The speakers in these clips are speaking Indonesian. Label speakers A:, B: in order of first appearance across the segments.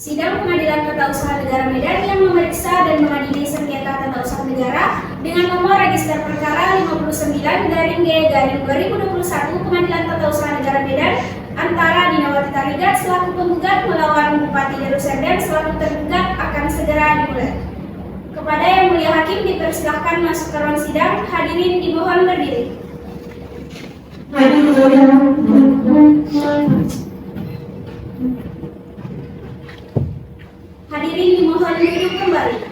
A: Sidang Pengadilan Tata Usaha Negara Medan yang memeriksa dan mengadili sengketa tata usaha negara dengan nomor register perkara 59-G/2021 Pengadilan Tata Usaha Negara Medan antara Dinawati Tarigat selaku penggugat melawan Bupati Yerusalem selaku tergugat akan segera dimulai. Kepada Yang Mulia Hakim dipersilahkan masuk ke ruang sidang. Hadirin dimohon berdiri. Hadirin dimohon duduk kembali.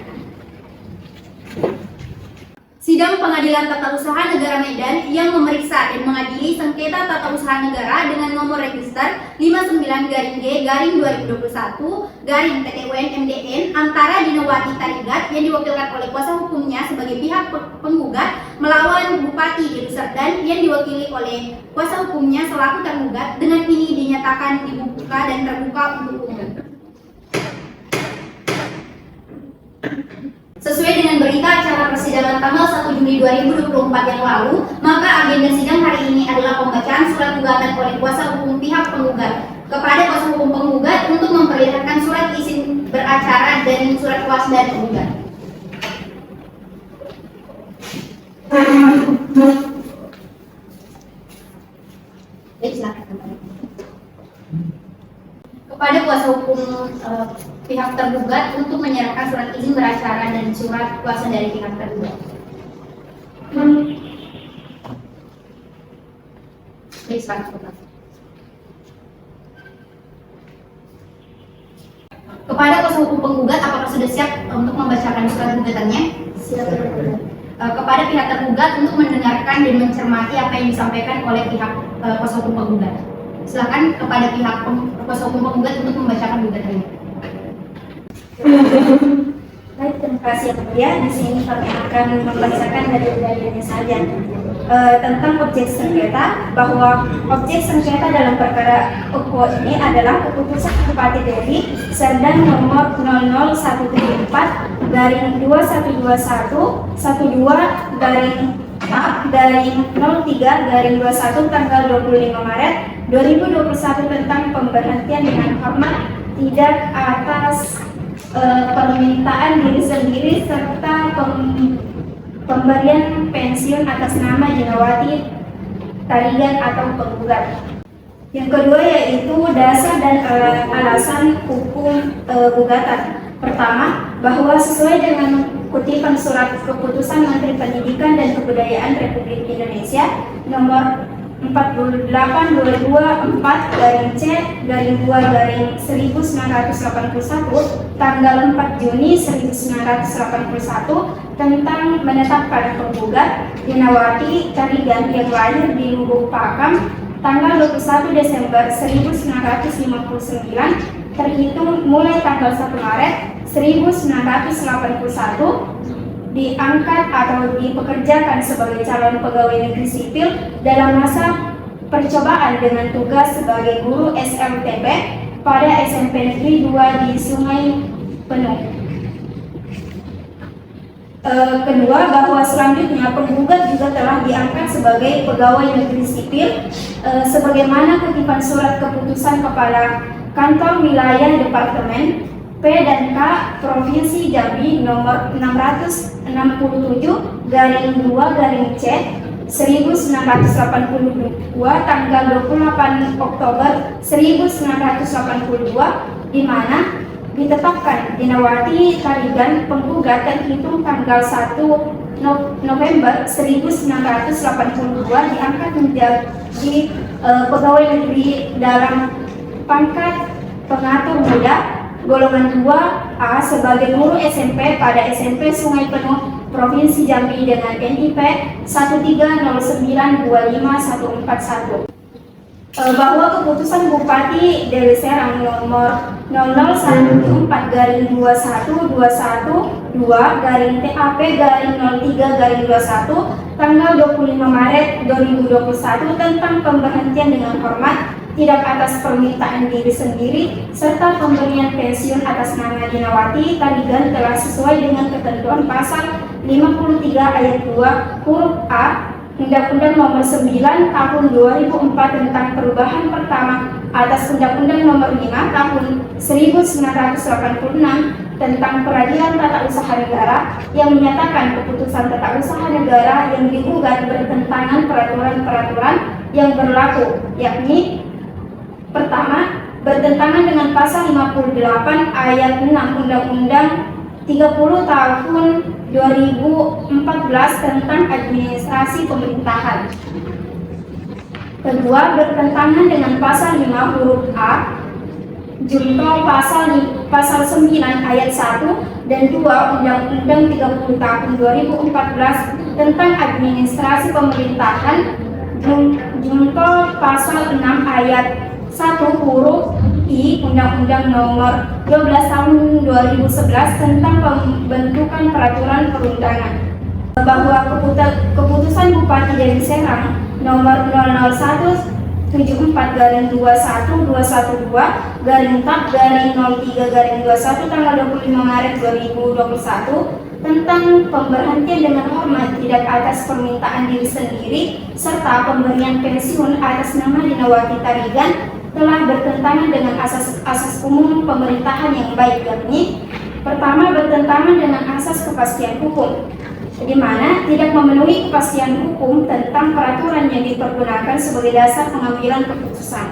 A: Sidang Pengadilan Tata Usaha Negara Medan yang memeriksa dan mengadili sengketa tata usaha negara dengan nomor register 59-G/2021-TTUN-MDN antara Dinawati Tarigat yang diwakilkan oleh kuasa hukumnya sebagai pihak penggugat melawan Bupati Yerusalem yang diwakili oleh kuasa hukumnya selaku tergugat dengan ini dinyatakan dibuka dan terbuka untuk umum. Sesuai dengan berita acara persidangan tanggal 1 Juli 2024 yang lalu, maka agenda sidang hari ini adalah pembacaan surat gugatan oleh kuasa hukum pihak penggugat kepada kuasa hukum penggugat untuk memperlihatkan surat izin beracara dan surat kuasa dari penggugat. Kepada kuasa hukum pihak tergugat untuk menyerahkan surat izin beracara dan surat kuasa dari pihak tergugat. Kepada kuasa hukum penggugat, apakah sudah siap untuk membacakan surat gugatannya? Silakan. Kepada pihak tergugat untuk mendengarkan dan mencermati apa yang disampaikan oleh pihak kuasa hukum penggugat. Silakan kepada pihak kuasa hukum penggugat untuk membacakan gugatannya.
B: Baik, terima kasih Yang Mulia. Di sini kami akan membacakan dalil-dalilnya saja tentang objek sengketa, bahwa objek sengketa dalam perkara pokok ini adalah keputusan Bupati Deli Serdang nomor 0014-12-03-03-21 tanggal 25 Maret 2021 tentang pemberhentian dengan hormat tidak atas permintaan diri sendiri serta pemberian pensiun atas nama Dinawati Tarigat atau penggugat. Yang kedua yaitu dasar dan alasan hukum gugatan. Pertama, bahwa sesuai dengan kutipan surat keputusan Menteri Pendidikan dan Kebudayaan Republik Indonesia nomor 48/C/2/1981 tanggal 4 Juni 1981 tentang menetapkan penggugat Dinawati Tarigat yang lahir di Lubuk Pakam tanggal 21 Desember 1959 terhitung mulai tanggal 1 Maret 1981 diangkat atau dipekerjakan sebagai calon pegawai negeri sipil dalam masa percobaan dengan tugas sebagai guru SLTP pada SMP Negeri 2 di Sungai Penuh. Kedua, bahwa selanjutnya penggugat juga telah diangkat sebagai pegawai negeri sipil sebagaimana kutipan surat keputusan Kepala Kantor Wilayah Departemen P dan K Provinsi Jambi nomor 667/2/C 1982 tanggal 28 Oktober 1982 di mana ditetapkan Dinawati Tarigat penggugat terhitung tanggal 1 November 1982 diangkat menjadi pegawai negeri dalam pangkat pengatur muda golongan 2A sebagai guru SMP pada SMP Sungai Penuh Provinsi Jambi dengan NIP 130925141. Bahwa keputusan Bupati Deli Serdang nomor 0014-21-2/TAP-03-21 tanggal 25 Maret 2021 tentang pemberhentian dengan hormat tidak atas permintaan diri sendiri serta pemberian pensiun atas nama Dinawati Tarigat telah sesuai dengan ketentuan pasal 53 ayat 2 huruf A Undang-Undang Nomor 9 Tahun 2004 tentang perubahan pertama atas Undang-Undang Nomor 5 Tahun 1986 tentang Peradilan Tata Usaha Negara yang menyatakan keputusan tata usaha negara yang digugat bertentangan peraturan-peraturan yang berlaku, yakni pertama, bertentangan dengan pasal 58 ayat 6 Undang-Undang 30 tahun 2014 tentang administrasi pemerintahan. Kedua, bertentangan dengan pasal 5 huruf A junto pasal 9 ayat 1 dan 2 Undang-Undang 30 tahun 2014 tentang administrasi pemerintahan junto pasal 6 ayat 1 huruf I Undang-Undang Nomor 12 tahun 2011 tentang pembentukan peraturan perundangan, bahwa keputusan Bupati Deli Serdang Nomor 001/71-212/TAP/03/21 tanggal 25 Maret 2021 tentang pemberhentian dengan hormat tidak atas permintaan diri sendiri serta pemberian pensiun atas nama Dinawati Tarigan telah bertentangan dengan asas umum pemerintahan yang baik, yakni pertama, bertentangan dengan asas kepastian hukum, di mana tidak memenuhi kepastian hukum tentang peraturan yang dipergunakan sebagai dasar pengambilan keputusan.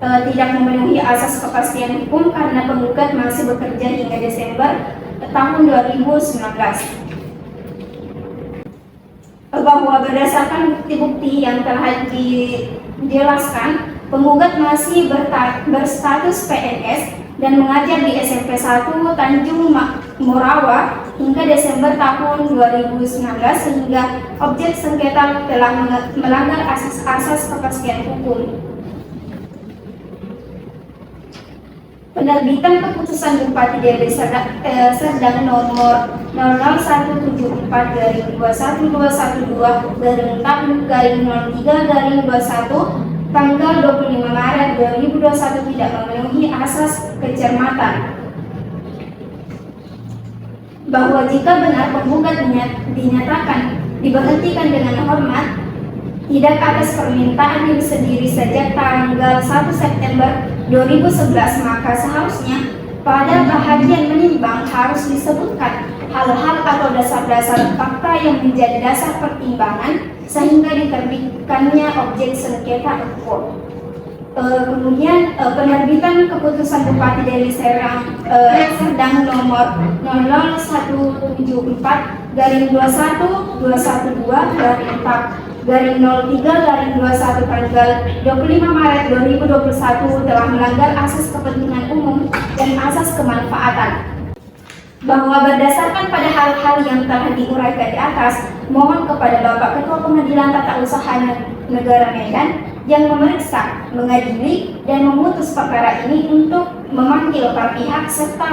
B: Tidak memenuhi asas kepastian hukum karena penggugat masih bekerja hingga Desember tahun 2019. Bahwa berdasarkan bukti-bukti yang telah dijelaskan, penggugat masih berstatus PNS dan mengajar di SMP 1 Tanjung Morawa hingga Desember tahun 2019, sehingga objek sengketa telah melanggar asas-asas kepastian hukum. Penerbitan keputusan Bupati Deli Serdang nomor 001/21212/TAP/03/21 tanggal 25 Maret 2021 tidak memenuhi asas kecermatan, bahwa jika benar penggugat dinyatakan diberhentikan dengan hormat tidak atas permintaan diri sendiri sejak tanggal 1 September 2011, maka seharusnya pada bahagian menimbang harus disebutkan hal-hal atau dasar-dasar fakta yang menjadi dasar pertimbangan sehingga diterbitkannya objek sengketa tersebut. Kemudian penerbitan keputusan Bupati Deli Serdang nomor 01/21/2012/TAP/03/21 tanggal 25 Maret 2021 telah melanggar asas kepentingan umum dan asas kemanfaatan. Bahwa berdasarkan pada hal-hal yang telah diuraikan di atas, mohon kepada Bapak Ketua Pengadilan Tata Usaha Negara Medan yang memeriksa, mengadili, dan memutus perkara ini untuk memanggil para pihak serta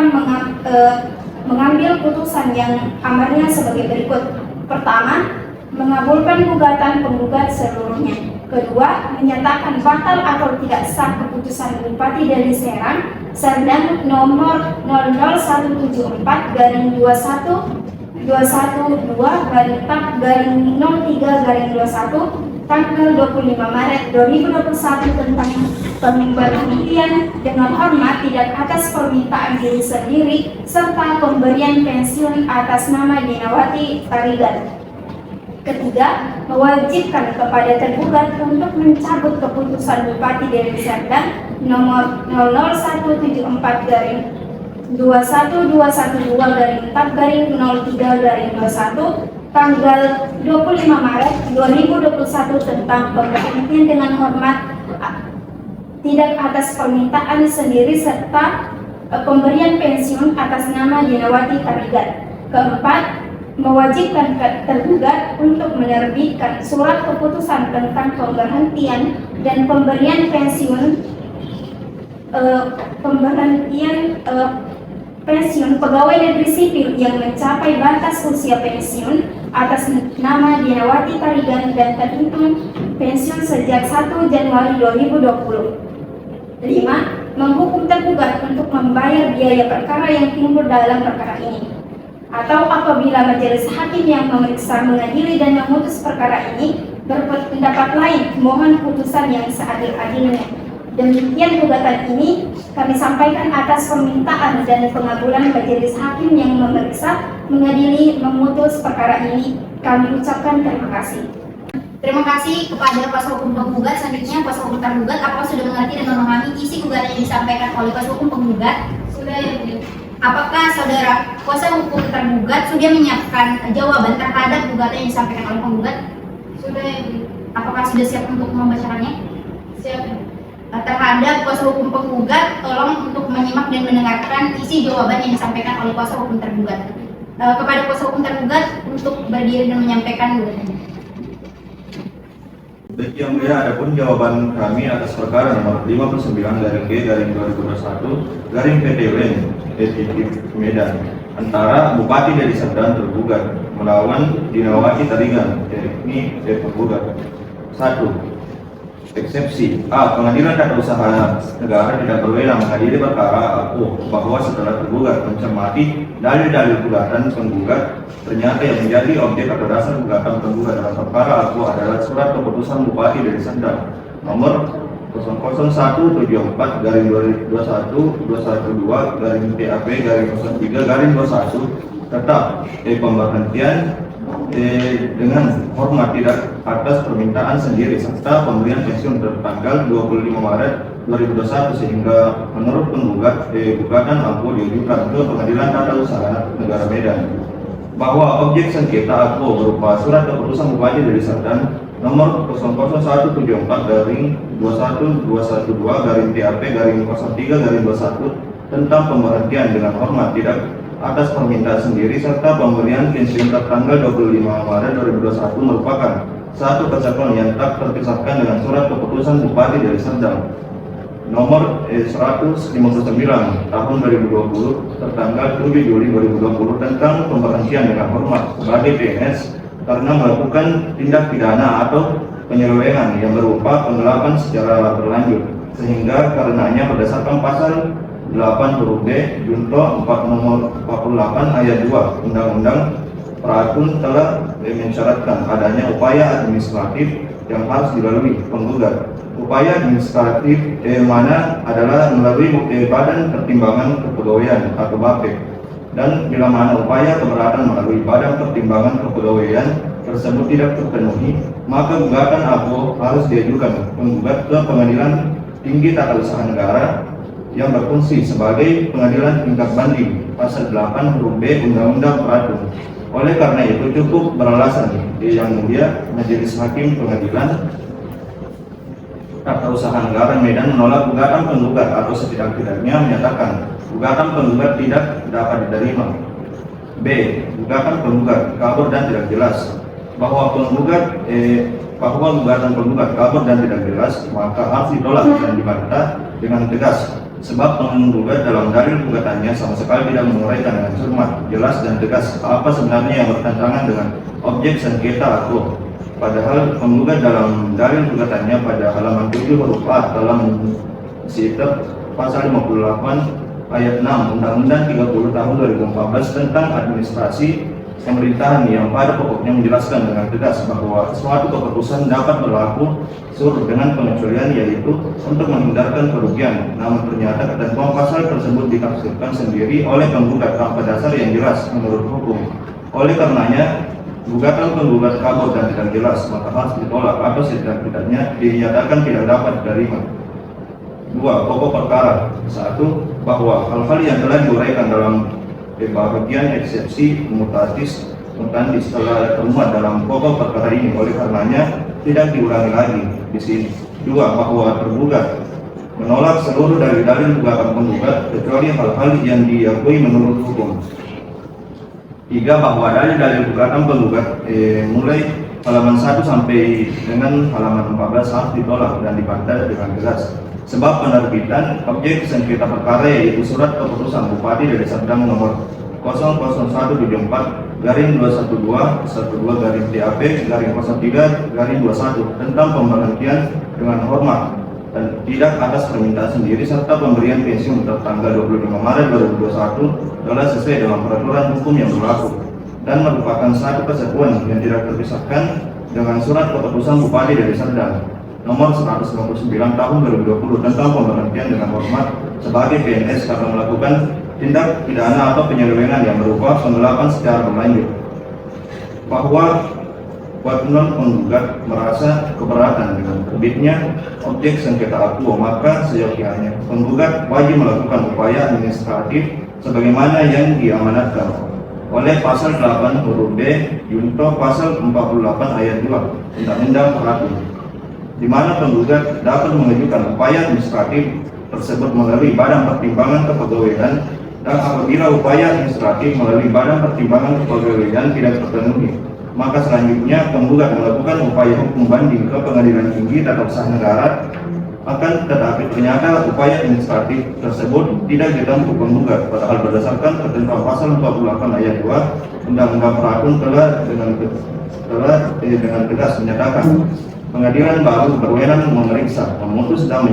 B: mengambil putusan yang amarnya sebagai berikut. Pertama, mengabulkan gugatan penggugat seluruhnya. Kedua, menyatakan batal atau tidak sah keputusan Bupati Deli Serdang nomor 001/21/212/TAP/03/21 tanggal 25 Maret 2021 tentang pemberhentian dengan hormat tidak atas permintaan diri sendiri serta pemberian pensiun atas nama Dinawati Tarigan. Ketiga, mewajibkan kepada tergugat untuk mencabut keputusan Bupati Deli Serdang nomor 001/21212/TAP/03/21 tanggal 25 Maret 2021 tentang pemberhentian dengan hormat tidak atas permintaan sendiri serta pemberian pensiun atas nama Dinawati Tarigan. Keempat, mewajibkan tergugat untuk menerbitkan surat keputusan tentang pemberhentian dan pemberian pensiun pensiun pegawai negeri sipil yang mencapai batas usia pensiun atas nama Dinawati Tarigan dan terhitung pensiun sejak 1 Januari 2020. 5. Menghukum tergugat untuk membayar biaya perkara yang timbul dalam perkara ini, atau apabila majelis hakim yang memeriksa, mengadili, dan memutus perkara ini berpendapat lain, mohon putusan yang seadil-adilnya. Demikian gugatan ini kami sampaikan atas permintaan dan pengabulan majelis hakim yang memeriksa, mengadili, memutus perkara ini. Kami ucapkan terima kasih.
A: Terima kasih kepada kuasa hukum penggugat. Selanjutnya kuasa hukum tergugat, apakah sudah mengerti dan memahami isi gugatan yang disampaikan oleh kuasa hukum penggugat? Sudah, ya Bu. Apakah saudara kuasa hukum tergugat sudah menyiapkan jawaban terhadap gugatan yang disampaikan oleh penggugat? Sudah, ya Bu. Apakah sudah siap untuk membacakannya? Siap. Terhadap kuasa hukum penggugat, tolong untuk menyimak dan mendengarkan isi jawaban yang disampaikan oleh kuasa hukum tergugat. Kepada kuasa hukum tergugat untuk berdiri dan menyampaikan gugatannya.
C: Baik, Yang Mulia, adapun jawaban kami atas perkara nomor 59/G/2021/PT Len Medan antara Bupati Deli Serdang tergugat melawan Dinawati Tarigan yakni penggugat. 1. Eksepsi A. Pengadilan Tata Usaha Negara tidak berwenang mengadili perkara aku bahwa setelah tergugat mencermati dalil-dalil gugatan penggugat, ternyata yang menjadi objek atau dasar gugatan penggugat dalam perkara aku adalah surat keputusan Bupati Deli Serdang nomor 001/21/212/TAP/03/21 tetap pemberhentian dengan hormat tidak atas permintaan sendiri serta pemberian pensiun tertanggal 25 Maret 2021 sehingga menurut penggugat gugatan aku diajukan ke Pengadilan Tata Usaha Negara Medan bahwa objek sengketa aku berupa surat keputusan Bupati Deli Serdang nomor 00174/2112/TAP/03/21 tentang pemberhentian dengan hormat tidak atas permintaan sendiri serta pemberian pensiun tertanggal 25 Maret 2021 merupakan satu kesatuan yang tak terpisahkan dengan surat keputusan Bupati Deli Serdang nomor 159 tahun 2020 tertanggal 7 Juli 2020 tentang pemberhentian dengan hormat sebagai PNS karena melakukan tindak pidana atau penyelewengan yang berupa penggelapan secara berlanjut sehingga karenanya berdasarkan pasal 8 huruf B Junto 4 nomor 48 ayat 2 Undang-Undang Perakun telah mensyaratkan adanya upaya administratif yang harus dilalui penggugat. Upaya administratif mana adalah melalui Badan Pertimbangan Kepegawaian atau BAPK, dan bila mana upaya keberatan melalui Badan Pertimbangan Kepegawaian tersebut tidak terpenuhi, maka gugatan aku harus diajukan penggugat ke Pengadilan Tinggi Tata Usaha Negara yang berfungsi sebagai pengadilan tingkat banding pasal 8 huruf B Undang-Undang Perakun. Oleh karena itu cukup beralasan Yang Mulia Majelis Hakim Pengadilan Tata Usaha Negara Medan menolak gugatan penggugat atau setidak-tidaknya menyatakan gugatan penggugat tidak dapat diterima. B. Gugatan penggugat kabur dan tidak jelas. Bahwa gugatan penggugat kabur dan tidak jelas maka harus ditolak dan dibantah dengan tegas. Sebab penggugat dalam dalil gugatannya sama sekali tidak menguraikan dengan cermat, jelas dan tegas apa sebenarnya yang bertentangan dengan objek sengketa aku. Padahal penggugat dalam dalil gugatannya pada halaman 7 huruf A dalam Sitab pasal 58 ayat 6 Undang-Undang 30 tahun 2014 tentang administrasi pemerintahan yang pada pokoknya menjelaskan dengan tegas bahwa suatu keputusan dapat berlaku surut dengan pengecualian yaitu untuk menghindarkan kerugian. Namun ternyata ketentuan pasal tersebut ditafsirkan sendiri oleh penggugat tanpa dasar yang jelas menurut hukum. Oleh karenanya gugatan penggugat kabur dan tidak jelas maka harus ditolak atau setidak-tidaknya dinyatakan tidak dapat diterima. 2. Pokok perkara. 1. Bahwa hal-hal yang telah diuraikan dalam bagian eksepsi mutatis telah termuat dalam pokok perkara ini, oleh karenanya tidak diulangi lagi di sini. 2. Bahwa tergugat menolak seluruh dalil-dalil gugatan penggugat kecuali hal-hal yang diakui menurut hukum. 3. Bahwa dalil-dalil gugatan penggugat mulai halaman 1 sampai dengan halaman 14 harus ditolak dan dibantah dengan tegas. Sebab penerbitan objek sengketa perkara yaitu surat keputusan Bupati Deli Serdang nomor 001/212/TAP/03/21 tentang pemberhentian dengan hormat dan tidak atas permintaan sendiri serta pemberian pensiun tertanggal 25 Maret 2021 adalah sesuai dengan peraturan hukum yang berlaku dan merupakan satu kesatuan yang tidak terpisahkan dengan surat keputusan Bupati Deli Serdang nomor 159 tahun 2020 tentang pemberhentian dengan hormat sebagai PNS karena melakukan tindak pidana atau penyelewengan yang berupa penggelapan secara berlanjut. Bahwa non penggugat merasa keberatan dengan terbitnya objek sengketa akuo, maka seyogyanya penggugat wajib melakukan upaya administratif sebagaimana yang diamanatkan oleh pasal 8 huruf B junto pasal 48 ayat 2 Undang-Undang Peratu, di mana penggugat dapat mengajukan upaya administratif tersebut melalui Badan Pertimbangan Kepegawaian, dan apabila upaya administratif melalui Badan Pertimbangan Kepegawaian tidak terpenuhi, maka selanjutnya penggugat melakukan upaya hukum banding ke Pengadilan Tinggi Tata Usaha Negara. Akan tetapi ternyata upaya administratif tersebut tidak ditempuh penggugat, padahal berdasarkan ketentuan pasal 48 ayat 2 Undang-Undang Peratu telah dengan tegas menyatakan pengadilan baru berwenang memeriksa, memutus dan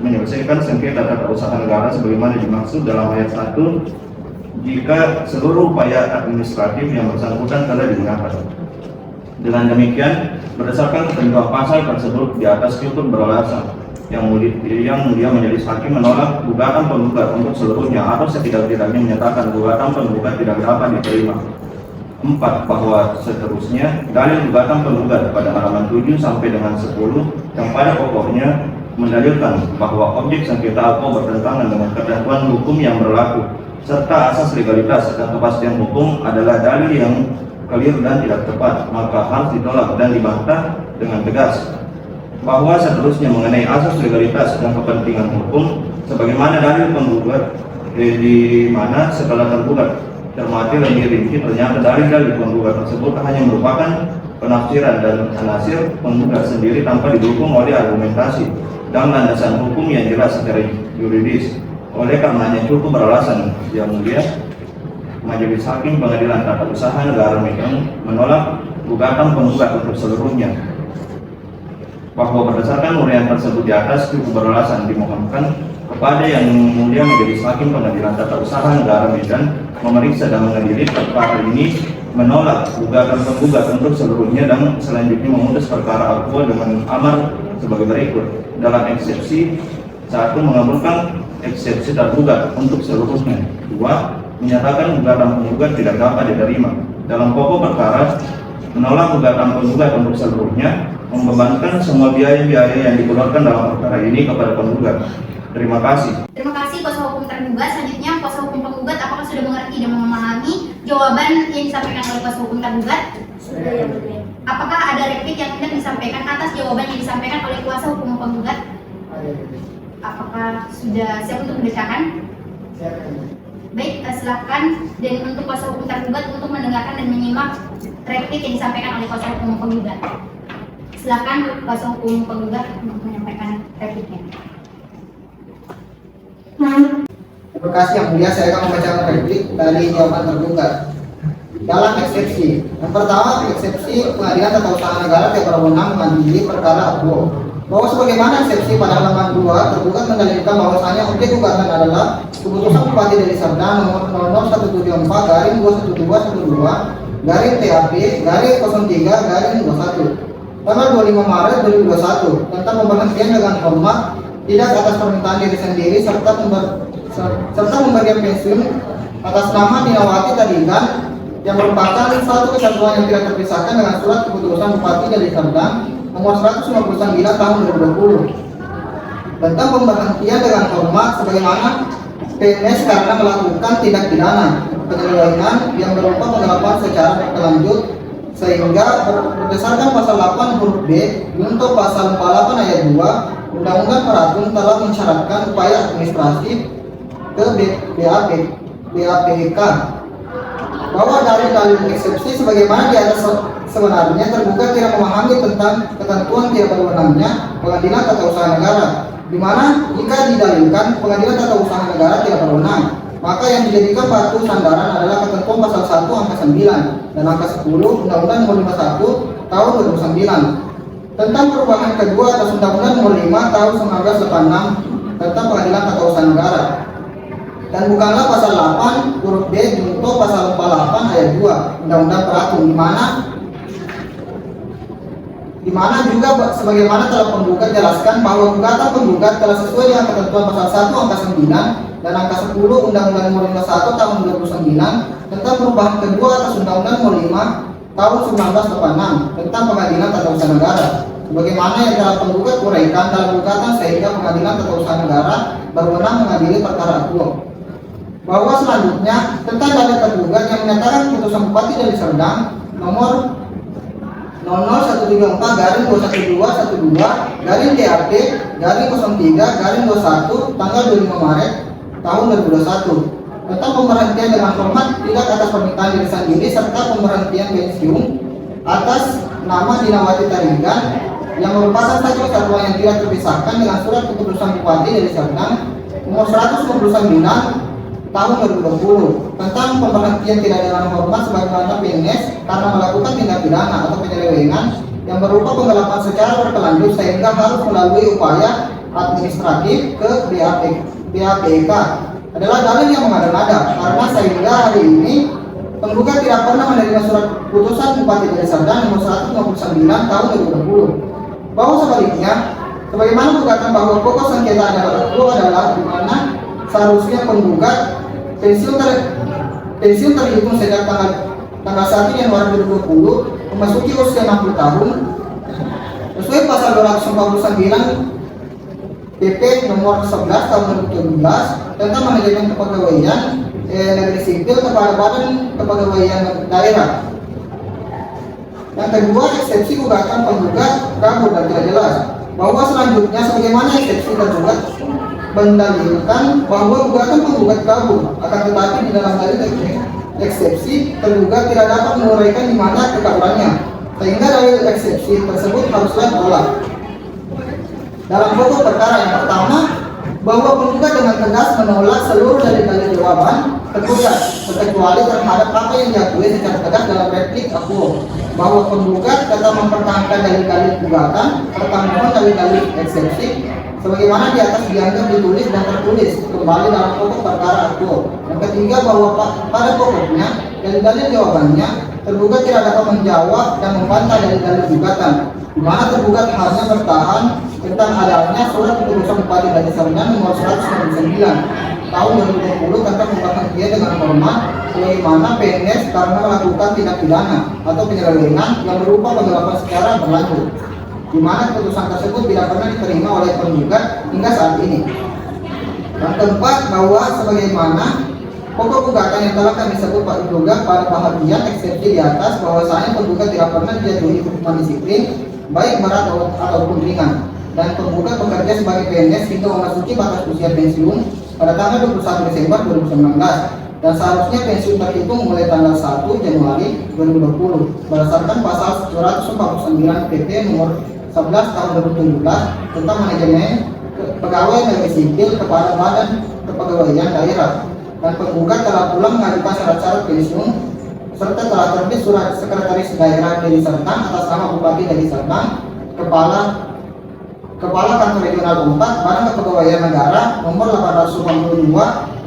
C: menyelesaikan sengketa tata usaha negara sebagaimana dimaksud dalam ayat 1 jika seluruh upaya administratif yang bersangkutan telah digunakan. Dengan demikian, berdasarkan ketentuan pasal tersebut di atas cukup beralasan yang mulia majelis hakim menolak gugatan penggugat untuk seluruhnya atau setidak-tidaknya menyatakan gugatan penggugat tidak dapat diterima. 4. Bahwa seterusnya dalil gugatan penggugat pada halaman 7 sampai dengan 10 yang pada pokoknya mendalilkan bahwa objek sengketa akuo bertentangan dengan ketentuan hukum yang berlaku serta asas legalitas dan kepastian hukum adalah dalil yang clear dan tidak tepat, maka harus ditolak dan dibantah dengan tegas. Bahwa seterusnya mengenai asas legalitas dan kepentingan hukum sebagaimana dalil penggugat di mana setelah tergugat cermati lebih rinci ternyata dalil penggugat tersebut hanya merupakan penafsiran dan anasir penggugat sendiri tanpa didukung oleh argumentasi dan landasan hukum yang jelas secara yuridis. Oleh karenanya cukup beralasan yang mulia Majelis Hakim Pengadilan Tata Usaha Negara Medan menolak gugatan penggugat untuk seluruhnya. Bahwa berdasarkan uraian tersebut di atas cukup beralasan dimohonkan kepada yang mulia Majelis Hakim Pengadilan Tata Usaha Negara Medan memeriksa dan mengadili perkara ini, menolak gugatan penggugat untuk seluruhnya dan selanjutnya memutus perkara akuo dengan amar sebagai berikut. Dalam eksepsi 1. Mengabulkan eksepsi tergugat untuk seluruhnya. 2. Menyatakan gugatan penggugat tidak dapat diterima. Dalam pokok perkara, menolak gugatan penggugat untuk seluruhnya, membebankan semua biaya-biaya yang dikeluarkan dalam perkara ini kepada penggugat. Terima kasih.
A: Terima kasih kuasa hukum tergugat. Selanjutnya kuasa hukum penggugat apakah sudah mengerti dan memahami jawaban yang disampaikan oleh kuasa hukum tergugat?
B: Sudah, yang mulia.
A: Apakah ada replik yang hendak disampaikan atas jawaban yang disampaikan oleh kuasa hukum penggugat? Apakah sudah siap untuk dibacakan?
B: Siap.
A: Baik, silakan. Dan untuk kuasa hukum tergugat untuk mendengarkan dan menyimak replik yang disampaikan oleh kuasa hukum penggugat. Silakan kuasa hukum penggugat untuk menyampaikan repliknya.
D: Terima kasih yang mulia, saya akan membacakan replik dari jawaban tergugat. Dalam eksepsi, yang pertama eksepsi Pengadilan Tata Usaha Negara tidak berwenang mengadili perkara akuo. Bahwa sebagaimana eksepsi pada halaman 2, tergugat mendalilkan bahwasanya objek gugatan adalah keputusan Bupati Deli Serdang nomor 174/2024/TAP/03/21 tanggal 25 Maret 2021 tentang pemberhentian dengan hormat tidak atas permintaan diri sendiri serta memberikan pensiun atas nama Dinawati Tarigan yang merupakan satu kesatuan yang tidak terpisahkan dengan surat keputusan Bupati Deli Serdang nomor 159 tahun 2020 tentang pemberhentian dengan hormat sebagaimana PNS karena melakukan tindak pidana penyelewengan yang berupa penggelapan secara berkelanjut sehingga berdasarkan pasal 8 huruf B untuk pasal 48 ayat 2 Undang-Undang Peratu telah mensyaratkan upaya administratif ke BAPK bahwa dari dalil eksepsi sebagaimana di atas sebenarnya tergugat tidak memahami tentang ketentuan tidak berwenangnya Pengadilan Tata Usaha Negara, di mana jika didalilkan Pengadilan Tata Usaha Negara tidak berwenang, maka yang dijadikan batu sandaran adalah ketentuan pasal 1 angka 9 dan angka 10 Undang-Undang Nomor 51 tahun 2009 tentang perubahan kedua atas Undang-Undang Nomor 5 tahun 1986 tentang Pengadilan Tata Usaha Negara, dan bukanlah pasal 8 huruf B junto pasal 48 ayat 2 Undang-Undang Peratu, di mana di mana juga sebagaimana telah penggugat jelaskan bahwa gugatan penggugat telah sesuai dengan ketentuan pasal 1 angka 9 dan angka 10 Undang-Undang Nomor 51 tahun 2009 tentang perubahan kedua atas Undang-Undang Nomor 5 tahun 1986 tentang Pengadilan Tata Usaha Negara. Sebagaimana yang telah penggugat uraikan dalam gugatan, sehingga Pengadilan Tata Usaha Negara berwenang mengadili perkara akuo. Bahwa selanjutnya tentang dalil tergugat yang menyatakan putusan Bupati Deli Serdang nomor 0012-22-TAP-03-03-21 tanggal 25 Maret tahun 2021 tentang pemberhentian dengan hormat tidak atas permintaan diri sendiri serta pemberhentian pensiun atas nama Dinawati Tarigan yang merupakan satu kesatuan yang tidak terpisahkan dengan surat keputusan Bupati Deli Serdang nomor 199 tahun 2020 tentang pemberhentian tidak dengan hormat sebagaimana PNS karena melakukan tindak pidana atau penyelewengan yang berupa penggelapan secara berkelanjut sehingga harus melalui upaya administratif ke BAPK adalah dalil yang mengada-ngada, karena sehingga hari ini penggugat tidak pernah menerima surat putusan Bupati Deli Serdang nomor 159 tahun 2020. Bahwa sebaliknya, sebagaimana gugatan bahwa pokok sengketa adalah di mana seharusnya penggugat pensiun terhitung sejak tanggal 1 Januari 2020 memasuki usia 60 tahun sesuai pasal 249 PP nomor 11 tahun 2017 tentang manajemen kepegawaian negeri sipil kepada Badan Kepegawaian Daerah. Yang kedua, eksepsi gugatan penggugat kabur dan tidak jelas. Bahwa selanjutnya sebagaimana eksepsi tergugat mendalilkan bahwa gugatan penggugat kabur, akan tetapi di dalam dalil eksepsi tergugat tidak dapat menguraikan di mana kekaburannya, sehingga dalil eksepsi tersebut haruslah ditolak. Dalam pokok perkara yang pertama, bahwa penggugat dengan tegas menolak seluruh dalil-dalil jawaban tergugat terkecuali terhadap apa yang diakui secara tegas dalam replik akuo, bahwa penggugat tetap mempertahankan dalil-dalil gugatan serta memohon dalil-dalil eksepsi sebagaimana di atas dianggap ditulis dan tertulis kembali dalam pokok perkara akuo. Yang ketiga, bahwa pada pokoknya dalil-dalil jawabannya tergugat tidak dapat menjawab dan membantah dalil-dalil gugatan, di mana tergugat hanya bertahan tentang adanya surat keputusan Bupati Deli Serdang nomor 199 tahun 2020 tentang pemberhentian dengan hormat sebagaimana PNS karena melakukan tindak pidana atau penyelewengan yang berupa penggelapan secara berlanjut, di mana keputusan tersebut tidak pernah diterima oleh penggugat hingga saat ini. Yang keempat, bahwa sebagaimana pokok gugatan yang telah kami sebut juga pada bahagian eksepsi di atas, bahwasanya penggugat tidak pernah dijatuhi hukuman disiplin baik berat ataupun ringan, dan penggugat bekerja sebagai PNS hingga memasuki batas usia pensiun pada tanggal 21 Desember 2019 dan seharusnya pensiun terhitung mulai tanggal 1 Januari 2020 berdasarkan pasal 149 PP nomor 11 tahun 2017 tentang manajemen pegawai negeri sipil kepada Badan Kepegawaian Daerah. Dan penggugat telah pula mengajukan syarat-syarat pensiun serta telah terbit surat Sekretaris Daerah Deli Serdang atas nama Bupati Deli Serdang, Kepala Kantor Regional 4 Badan Kepegawaian Negara nomor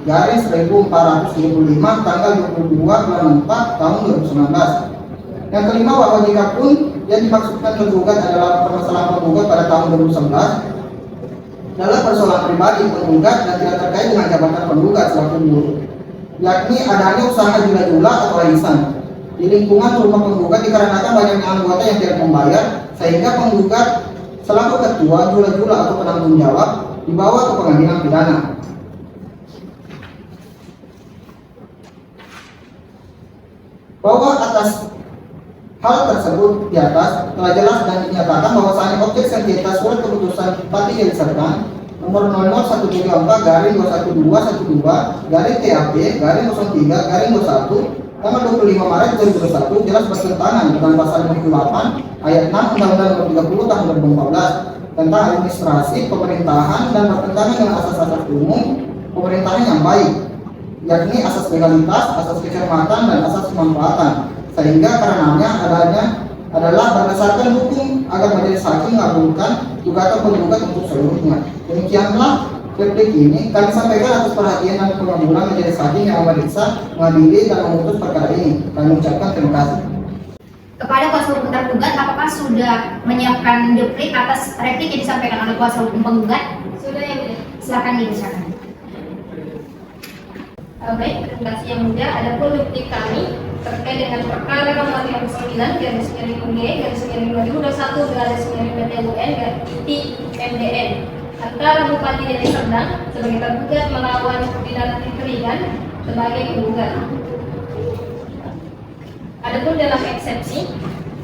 D: 882/1475 tanggal 22 bulan 4 tahun 2019. Yang kelima, bahwa jika pun yang dimaksudkan tergugat adalah permasalahan penggugat pada tahun 2011 adalah persoalan pribadi penggugat dan tidak terkait dengan jabatan penggugat selaku guru, yakni adanya usaha jula-jula atau arisan di lingkungan rumah penggugat dikarenakan banyaknya anggota yang tidak membayar, sehingga penggugat selaku ketua jula-jula atau penanggung jawab dibawa ke pengadilan pidana. Bahwa atas hal tersebut di atas telah jelas dan dinyatakan bahwasanya objek sengketa surat keputusan Bupati Deli Serdang nomor 0013/2022-TAP-03-03-21 tanggal 25 Maret 2021 jelas bertentangan dengan pasal 58 ayat 6 Undang-Undang Nomor 30 tahun 2014 tentang administrasi pemerintahan dan bertentangan dengan asas-asas umum pemerintahan yang baik, yakni asas legalitas, asas kecermatan, dan asas kemanfaatan. Sehingga karenanya adalah berdasarkan hukum agar majelis hakim mengabulkan gugatan penggugat untuk seluruhnya. Demikianlah replik ini kami sampaikan atas perhatian dan pengabulan majelis hakim yang memeriksa, mengadili, dan memutus perkara ini. Kami ucapkan terima kasih.
A: Kepada kuasa hukum tergugat apakah sudah menyiapkan duplik atas replik yang disampaikan oleh kuasa hukum penggugat?
B: Sudah yang mulia.
A: Silakan dibacakan.
B: Baik, terima kasih yang mulia. Adapun duplik kami terkait dengan perkara nomor 59 garis miring UG garis miring 2021 garis miring PT UN garis MDN antara Bupati Deli Serdang sebagai tergugat melawan Dinar Terigan sebagai penggugat. Adapun dalam eksepsi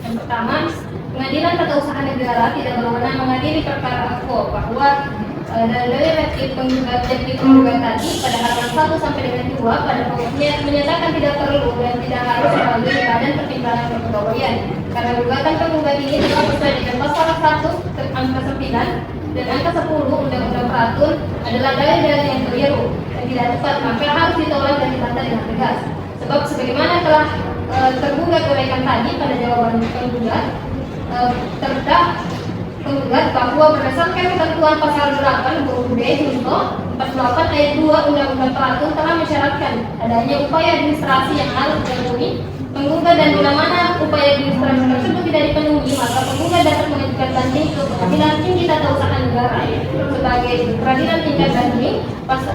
B: yang pertama, Pengadilan Tata Usaha Negara tidak berwenang mengadili perkara aku bahwa dari replik penggugat tadi pada halaman 1 sampai dengan 2 pada pokoknya menyatakan tidak perlu dan tidak harus melalui badan pertimbangan kepegawaian karena gugatan penggugat ini telah sesuai dengan pasal 1 angka 9 dan angka 10 Undang-Undang Peratur adalah dalil-dalil yang keliru dan tidak tepat, maka harus ditolak dan dibantah dengan tegas. Sebab sebagaimana telah tergugat uraikan tadi pada jawaban penggugat, penggugat bahwa berdasarkan ketentuan pasal 8 huruf B junto 48 ayat 2 Undang-Undang Peratur telah mensyaratkan adanya upaya administrasi yang harus dipenuhi penggugat, dan bila mana upaya administrasi tersebut tidak dipenuhi maka penggugat dapat mengajukan banding ke Pengadilan Tinggi Tata Usaha Negara sebagai peradilan tingkat banding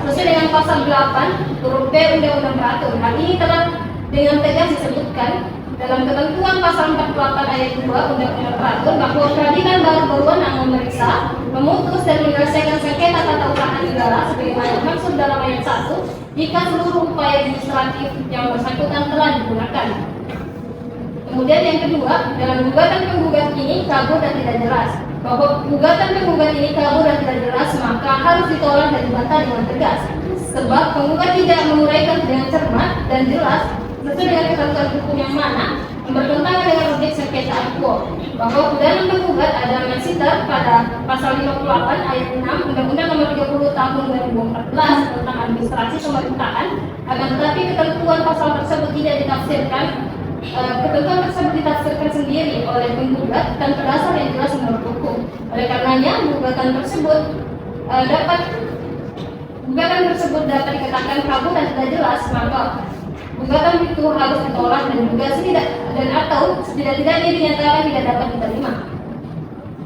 B: sesuai dengan pasal 8 huruf B Undang-Undang Peratur. Hal ini telah dengan tegas disebutkan dalam ketentuan pasal 48 ayat 2 Undang-Undang Peratur bahwa peradilan baru berwenang memeriksa, memutus dan menyelesaikan sengketa tata usaha negara sebagaimana maksud dalam ayat 1 jika seluruh upaya administratif yang bersangkutan telah digunakan. Kemudian yang kedua, dalam gugatan penggugat ini kabur dan tidak jelas. Bahwa gugatan penggugat ini kabur dan tidak jelas maka harus ditolak dan dibantah dengan tegas. Sebab penggugat tidak menguraikan dengan cermat dan jelas sesuai dengan ketentuan hukum yang mana yang bertentangan dengan objek sengketa akuo, bahwa dalam penggugat ada mensider pada pasal 58 ayat 6 Undang-Undang Nomor 30 Tahun 2014 tentang administrasi pemerintahan, akan tetapi ketentuan pasal tersebut tidak ditafsirkan. Ketentuan tersebut ditafsirkan sendiri oleh penggugat tanpa dasar yang jelas menurut hukum. Oleh karenanya gugatan tersebut dapat dikatakan kabur dan tidak jelas, maka gugatan itu harus ditolak dan juga atau tidak-tidaknya dinyatakan tidak dapat diterima.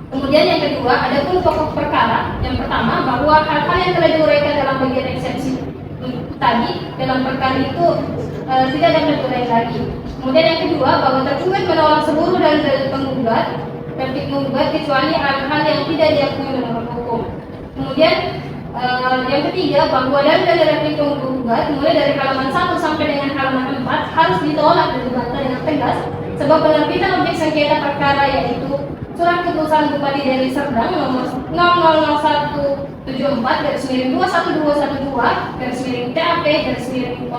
B: Kemudian yang kedua, adapun pokok perkara yang pertama bahwa hal-hal yang telah diuraikan dalam bagian eksepsi tadi dalam perkara itu tidak dapat diurai lagi. Kemudian yang kedua, bahwa tergugat menolak seluruh dalil penggugat kecuali hal-hal yang tidak diakui menurut hukum. Kemudian yang ketiga, bahwa dari replik penggugat mulai dari halaman 1 sampai dengan halaman 4 harus ditolak dan dibantah dengan tegas sebab penerbitan objek sengketa perkara yaitu Surat Keputusan Bupati Deli Serdang nomor 001/2112/2112 TAP/03/21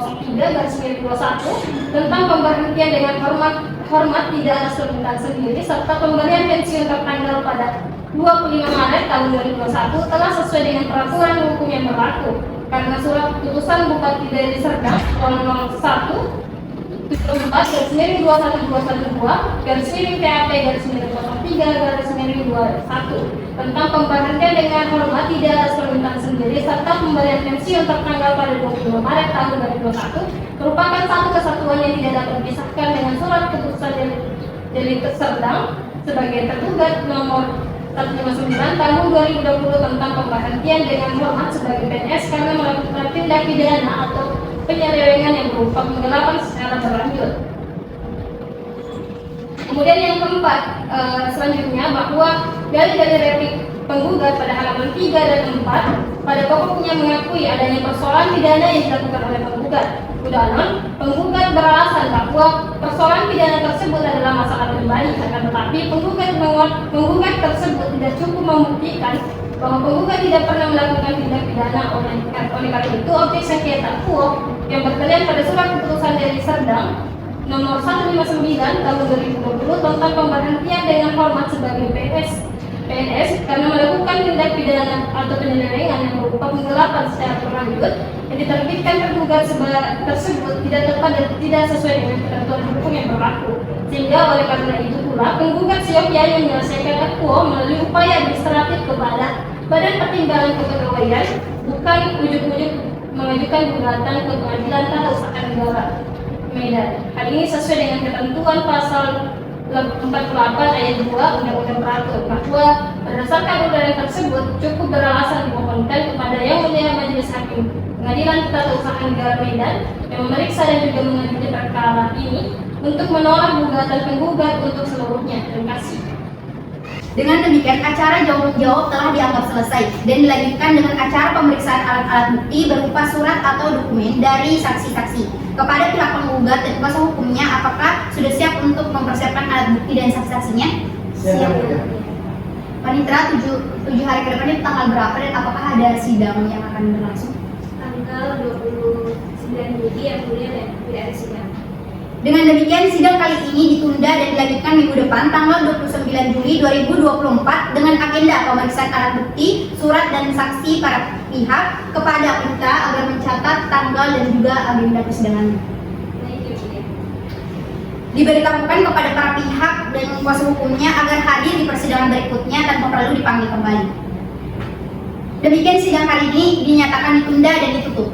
B: tentang pemberhentian dengan hormat tidak atas permintaan sendiri serta pemberian pensiun tertanggal pada 25 Maret tahun 2021 telah sesuai dengan peraturan hukum yang berlaku karena Surat Keputusan Bupati Deli Serdang nomor 1/4/2022/TAP/03/21 tentang pemberhentian dengan hormat tidak atas permintaan sendiri serta pemberian pensiun tertanggal pada 25 Maret tahun 2021 merupakan satu kesatuan yang tidak dapat dipisahkan dengan Surat Keputusan Deli Serdang sebagai tergugat nomor 159 tahun 2020 tentang pemberhentian dengan hormat sebagai PNS karena melakukan tindak pidana atau penyelewengan yang berupa penggelapan secara berlanjut. Kemudian yang keempat, selanjutnya bahwa dari replik penggugat pada halaman 3 dan 4 pada pokoknya mengakui adanya persoalan pidana yang dilakukan oleh penggugat. Udahan, penggugat beralasan bahwa persoalan pidana tersebut adalah masalah pribadi, akan tetapi penggugat tersebut tidak cukup membuktikan bahwa penggugat tidak pernah melakukan tindak pidana. Oleh karena itu objek sengketa akuo yang berkalian pada Surat Keputusan Deli Serdang nomor 159 tahun 2020 tentang pemberhentian dengan hormat sebagai PNS karena melakukan tindak pidana atau penyelewengan yang berupa penggelapan secara berlanjut yang diterbitkan tergugat tersebut tidak tepat dan tidak sesuai dengan ketentuan hukum yang berlaku, sehingga oleh karena itu pula penggugat seyogyanya menyelesaikan akuo melalui upaya administratif kepada Badan Pertimbangan Kepegawaian, bukan ujuk-ujuk mengajukan gugatan ke Pengadilan Tata Usaha Negara Medan. Hal ini sesuai dengan ketentuan pasal
E: 44 ayat 2 Undang-Undang Teratur bahwa berdasarkan undang-undang tersebut cukup beralasan dimohonkan kepada Yang Mulia Majelis Hakim Pengadilan Tata Usaha Negara Medan yang memeriksa dan juga mengadili perkara ini untuk menolak gugatan penggugat untuk seluruhnya. Terima kasih.
A: Dengan demikian, acara jawab-menjawab telah dianggap selesai dan dilanjutkan dengan acara pemeriksaan alat-alat bukti berupa surat atau dokumen dari saksi-saksi. Kepada pihak penggugat dan kuasa hukumnya, apakah sudah siap untuk mempersiapkan alat bukti dan saksi-saksinya?
D: Siap.
A: Panitera, 7 hari ke depan itu tanggal berapa dan apakah ada sidang yang akan berlangsung?
B: Tanggal 29 Juli yang mulia dan tidak ada sidang.
A: Dengan demikian, sidang kali ini ditunda dan dilanjutkan minggu depan tanggal 29 Juli 2024 dengan agenda pemeriksaan alat bukti, surat dan saksi para pihak kepada kita agar mencatat tanggal dan juga agenda persidangan. Diberitahukan kepada para pihak dan kuasa hukumnya agar hadir di persidangan berikutnya tanpa perlu dipanggil kembali. Demikian sidang kali ini dinyatakan ditunda dan ditutup.